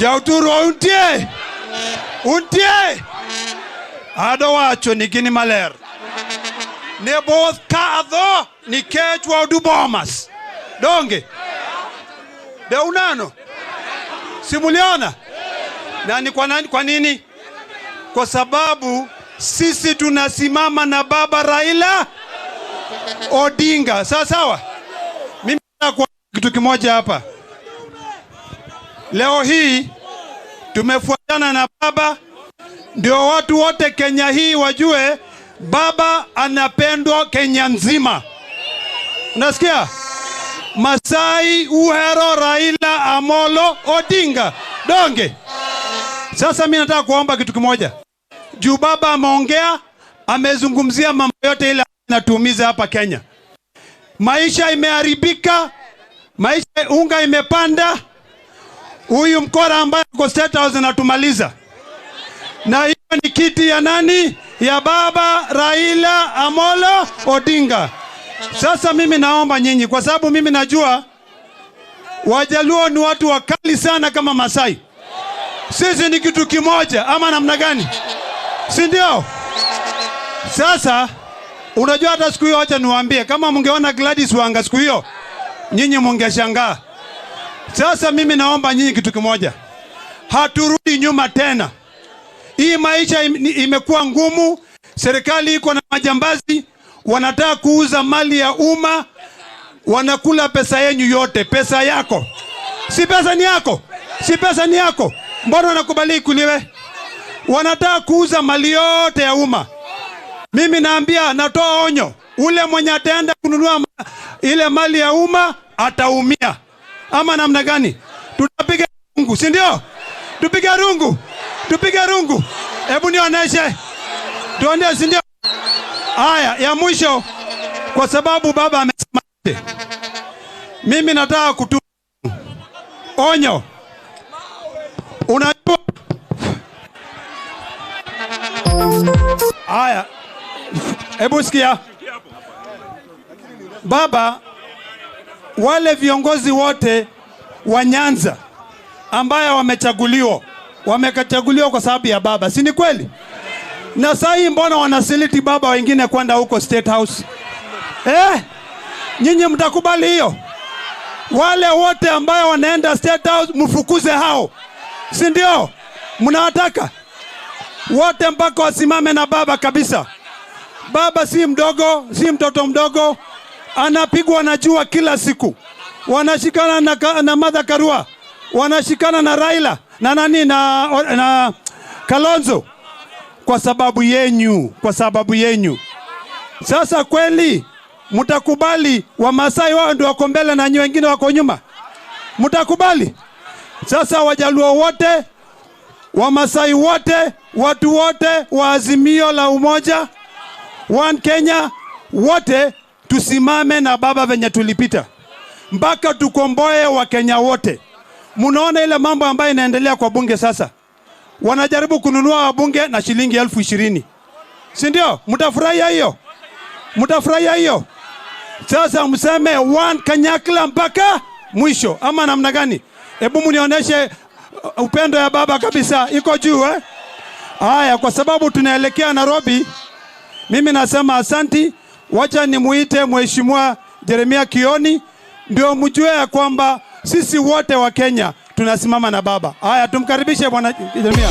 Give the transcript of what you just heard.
Jauturu untie ado wacho ni gini maler ne both kadho ni kechwa udubomas donge de unano simuliona nani kwa nini? Kwa sababu sisi tunasimama na baba Raila Odinga. Sawa. Mimi nataka kitu kimoja hapa. Leo hii tumefuatana na baba, ndio watu wote Kenya hii wajue baba anapendwa Kenya nzima. Unasikia? Masai, Uhuru, Raila, Amolo, Odinga. Donge. Sasa mimi nataka kuomba kitu kimoja. Juu baba ameongea, amezungumzia mambo yote ile yanatuumiza hapa Kenya. Maisha imeharibika, maisha unga imepanda. Huyu mkora ambaye kwa State House anatumaliza. Na hiyo ni kiti ya nani? Ya baba Raila Amolo Odinga. Sasa mimi naomba nyinyi, kwa sababu mimi najua Wajaluo ni watu wakali sana kama Masai. Sisi ni kitu kimoja ama namna gani? Si ndio? Sasa unajua hata siku hiyo, acha niwaambie, kama mungeona Gladys Wanga siku hiyo, nyinyi mungeshangaa. Sasa mimi naomba nyinyi kitu kimoja. Haturudi nyuma tena. Hii maisha imekuwa ngumu, serikali iko na majambazi, wanataka kuuza mali ya umma, wanakula pesa yenu yote, pesa yako. Si pesa ni yako. Si pesa ni yako. Mbona wanakubali kuliwe? Wanataka kuuza mali yote ya umma. Mimi naambia, natoa onyo, ule mwenye ataenda kununua ile mali ya umma ataumia. Ama namna gani? Tutapiga rungu, si ndio? Tupiga rungu. Tupiga rungu. Hebu nionyeshe. Tuone, si ndio? Haya, ya mwisho, kwa sababu baba amesema, mimi nataka kutuma onyo. Unajua? Haya. Hebu sikia. Baba, wale viongozi wote wa Nyanza ambao wamekachaguliwa kwa sababu ya baba. Si ni kweli? Na sasa mbona wanasiliti baba wengine kwenda huko State House? Nyinyi mtakubali hiyo? Wale wote ambao wanaenda State House mfukuze hao. Si ndio? Mnawataka wote mpaka wasimame na baba kabisa. Baba si mdogo, si mtoto mdogo. Anapigwa na jua kila siku. Wanashikana na Martha Karua. Wanashikana na Raila na nani na Kalonzo kwa sababu yenyu. Sasa kweli mtakubali Wamasai wao ndio wako mbele na wengine wako nyuma? Mtakubali? Sasa Wajaluo wote, Wamasai wote, watu wote wa Azimio la Umoja, One Kenya, wote tusimame na baba venye tulipita. Mpaka tukomboe wa Kenya wote. Munaona ile mambo ambayo inaendelea kwa bunge sasa. Wanajaribu kununua wabunge na shilingi 20,000. Si ndio? Mtafurahia hiyo? Mtafurahia hiyo? Sasa mseme one Kanyakla mpaka mwisho ama namna gani? Hebu mnionyeshe upendo ya baba kabisa iko juu Haya, kwa sababu tunaelekea Nairobi, mimi nasema asanti. Wacha nimuite Mheshimiwa Jeremia Kioni ndio mjue ya kwamba sisi wote wa Kenya tunasimama na baba. Haya, tumkaribishe bwana Jeremia.